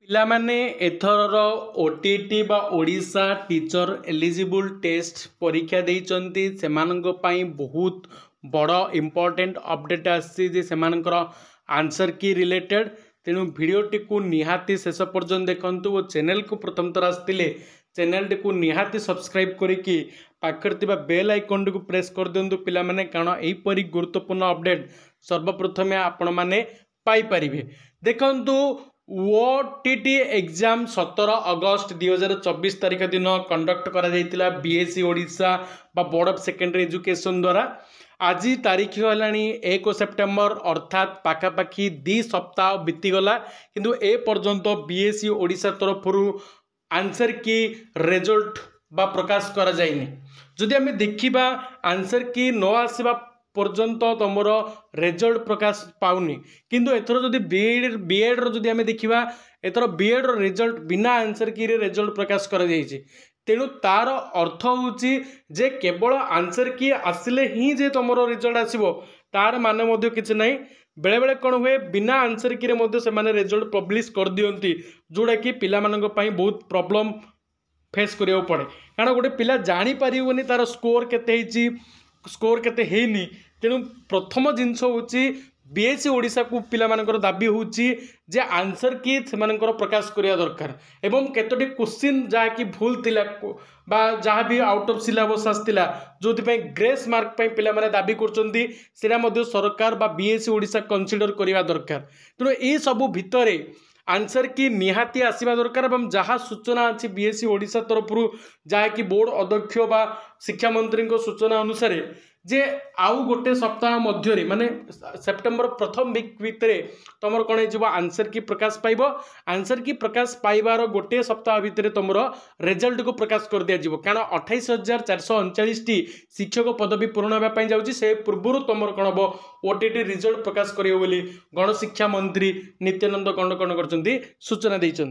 ପିଲାମାନେ ଏଥରର OTT ବା ଓଡ଼ିଶା ଟିଚର ଏଲିଜିବୁଲ୍ ଟେଷ୍ଟ ପରୀକ୍ଷା ଦେଇଛନ୍ତି। ସେମାନଙ୍କ ପାଇଁ ବହୁତ ବଡ଼ ଇମ୍ପୋର୍ଟାଣ୍ଟ ଅପଡେଟ୍ ଆସିଛି ଯେ ସେମାନଙ୍କର ଆନ୍ସର କି ରିଲେଟେଡ୍। ତେଣୁ ଭିଡ଼ିଓଟିକୁ ନିହାତି ଶେଷ ପର୍ଯ୍ୟନ୍ତ ଦେଖନ୍ତୁ ଓ ଚ୍ୟାନେଲକୁ ପ୍ରଥମ ଥର ଆସିଥିଲେ ଚ୍ୟାନେଲଟିକୁ ନିହାତି ସବସ୍କ୍ରାଇବ୍ କରିକି ପାଖରେ ଥିବା ବେଲ୍ ଆଇକନ୍ଟିକୁ ପ୍ରେସ୍ କରିଦିଅନ୍ତୁ ପିଲାମାନେ, କାରଣ ଏହିପରି ଗୁରୁତ୍ୱପୂର୍ଣ୍ଣ ଅପଡେଟ୍ ସର୍ବପ୍ରଥମେ ଆପଣମାନେ ପାଇପାରିବେ। ଦେଖନ୍ତୁ, OTT एग्जाम 17 अगस्त 2024 तारीख दिन कंडक्ट करा BSc ओडिशा बा बोर्ड ऑफ सेकेंडरी एजुकेशन द्वारा। आज तारीख है 1 सेप्टेम्बर अर्थात पाखापाखि 2 सप्ताह बीतीगला, किंतु ए पर्यंत BSc ओडिशा तरफ आंसर की रिजल्ट बा प्रकाश करा जाइनी। जदि आम देखा आंसर की न आसवा पर्यंत तुमर रिजल्ट प्रकाश पाउनी, किंतु एथर जदि बीएड जदि आम देखा एथर बीएड रिजल्ट बिना आंसर की रिजल्ट प्रकाश करा जाइछि। तेणु तार अर्थ होउछि जे केवल आंसर की आसिले ही जे तुमर रिजल्ट आसीबो तार माने मध्य किछि नाही। बेले बेले कौन हुए बिना आंसर की से रिजल्ट पब्लिश कर दियंती, जोड़ा कि पिला मानक पई बहुत प्रॉब्लम फेस करिया पड़े। कारण गोटे पिला जानी परिबोनी तार स्कोर केते हेछि स्कोर केते हेनी। तेणु प्रथम जिनस होछि BSc ओडिशा को पिला मानकर दाबी होछि जे आंसर की सेमानकर प्रकाश करिया दरकार एवं केतोटी क्वेश्चन जहाँकि भूल थिला बा जहाँ भी आउट ऑफ सिलेबस आसतिला जोथि पई ग्रेस मार्क पई पिला माने दाबी करचंती सेरा मध्ये सरकार बा BSc ओडिशा कंसीडर करिया दरकार। तेणु ए सब भितरे आंसर की निहाती आसवा दरकार एवं जहाँ सूचना अच्छी BSc ओडिशा तरफ जहाँकि बोर्ड अध्यक्ष बा शिक्षा मंत्री सूचना अनुसार जे आउ गोटे सप्ताह मध्य माने सेप्टेम्बर प्रथम वीक भितर तुम कौन हो आंसर की प्रकाश पाइब। आंसर की प्रकाश पाइबार गोटे सप्ताह भितर तुम रिजल्ट को प्रकाश कर दिया जिवो, कारण 28,439 शिक्षक पदवी पूरण होगापी जाऊँगी। से पूर्व तुम कौन हम OTT रिजल्ट प्रकाश करियो बोली गणशिक्षा मंत्री नित्यानंद कौन कौन कर सूचना देइछन्ति।